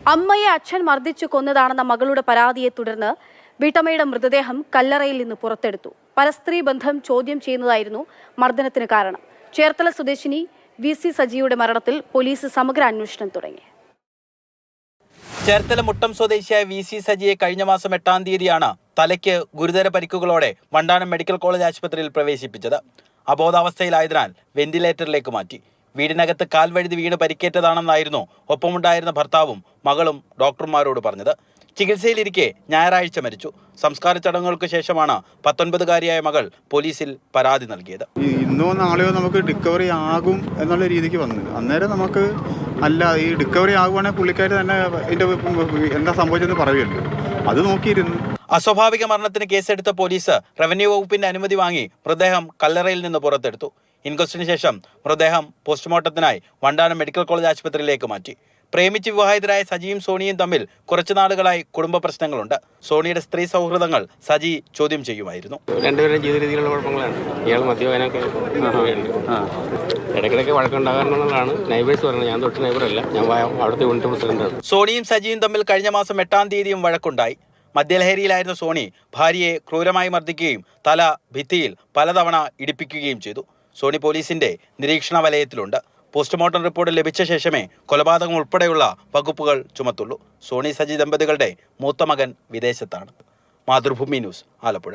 അമ്മയെ അച്ഛൻ മർദ്ദിച്ചു കൊന്നതാണെന്ന മകളുടെ പരാതിയെ തുടർന്ന് വീട്ടമ്മയുടെ മൃതദേഹം കല്ലറയിൽ നിന്ന് പുറത്തെടുത്തു. പരസ്ത്രീ ബന്ധം ചോദ്യം ചെയ്യുന്നതായിരുന്നു മർദ്ദനത്തിന് കാരണം. ചേർത്തല സ്വദേശിനി VC സജിയുടെ മരണത്തിൽ പോലീസ് സമഗ്ര അന്വേഷണം തുടങ്ങി. ചേർത്തല മുട്ടം സ്വദേശിയായ VC സജിയെ കഴിഞ്ഞ മാസം 8-ാം തീയതിയാണ് തലയ്ക്ക് ഗുരുതര പരിക്കുകളോടെ വണ്ടാനം മെഡിക്കൽ കോളേജ് ആശുപത്രിയിൽ പ്രവേശിപ്പിച്ചത്. അബോധാവസ്ഥയിലായതിനാൽ വെന്റിലേറ്ററിലേക്ക് മാറ്റി. വീടിനകത്ത് കാൽവഴുതി വീണ് പരിക്കേറ്റതാണെന്നായിരുന്നു ഒപ്പമുണ്ടായിരുന്ന ഭർത്താവും മകളും ഡോക്ടർമാരോട് പറഞ്ഞത്. ചികിത്സയിലിരിക്കെ ഞായറാഴ്ച മരിച്ചു. സംസ്കാര ചടങ്ങുകൾക്ക് ശേഷമാണ് 19-കാരിയായ മകൾ പോലീസിൽ പരാതി നൽകിയത്. ഇന്നോ നാളെയോ നമുക്ക് ഡിക്കവറി ആകും എന്നുള്ള രീതിക്ക് വന്നു. അന്നേരം നമുക്ക് ഈ ഡിക്കവറി ആകുവാണെങ്കിൽ പുള്ളിക്കാർ തന്നെ എന്താ സംഭവിച്ചെന്ന് പറയുമല്ലോ, അത് നോക്കിയിരുന്നു. അസ്വാഭാവിക മരണത്തിന് കേസെടുത്ത പോലീസ് റവന്യൂ വകുപ്പിന്റെ അനുമതി വാങ്ങി മൃതദേഹം കല്ലറയിൽ നിന്ന് പുറത്തെടുത്തു. ഇൻക്വസ്റ്റിന് ശേഷം മൃതദേഹം പോസ്റ്റ്മോർട്ടത്തിനായി വണ്ടാനം മെഡിക്കൽ കോളേജ് ആശുപത്രിയിലേക്ക് മാറ്റി. പ്രേമിച്ച് വിവാഹിതരായ സജിയും സോണിയും തമ്മിൽ കുറച്ചു നാളുകളായി കുടുംബ പ്രശ്നങ്ങളുണ്ട്. സോണിയുടെ സ്ത്രീ സൗഹൃദങ്ങൾ സജി ചോദ്യം ചെയ്യുമായിരുന്നു. രണ്ടുപേരും ജീവിത രീതിയിലുള്ള കുഴപ്പങ്ങളാണ്. ഇയാൾ മദ്യപാനൊക്കെ ഇടയ്ക്കിടയ്ക്ക് വഴക്കുണ്ടാകാറുള്ളതാണ് നൈബേഴ്സ് പറയുന്നത്. ഞാൻ തൊട്ട് നൈബറല്ല, ഞാൻ അവിടുത്തെ യൂണിറ്റ് പ്രസിഡന്റാണ്. സോണിയും സജിയും തമ്മിൽ കഴിഞ്ഞ മാസം 8-ാം തീയതിയും വഴക്കുണ്ടായി. മദ്യലഹരിയിലായിരുന്ന സോണി ഭാര്യയെ ക്രൂരമായി മർദ്ദിക്കുകയും തല ഭിത്തിയിൽ പലതവണ ഇടിപ്പിക്കുകയും ചെയ്തു. സോണി പോലീസിന്റെ നിരീക്ഷണ വലയത്തിലുണ്ട്. പോസ്റ്റ്മോർട്ടം റിപ്പോർട്ട് ലഭിച്ച ശേഷമേ കൊലപാതകം ഉൾപ്പെടെയുള്ള വകുപ്പുകൾ ചുമത്തുള്ളൂ. സോണി സജി ദമ്പതികളുടെ മൂത്ത മകൻ വിദേശത്താണ്. മാതൃഭൂമി ന്യൂസ്, ആലപ്പുഴ.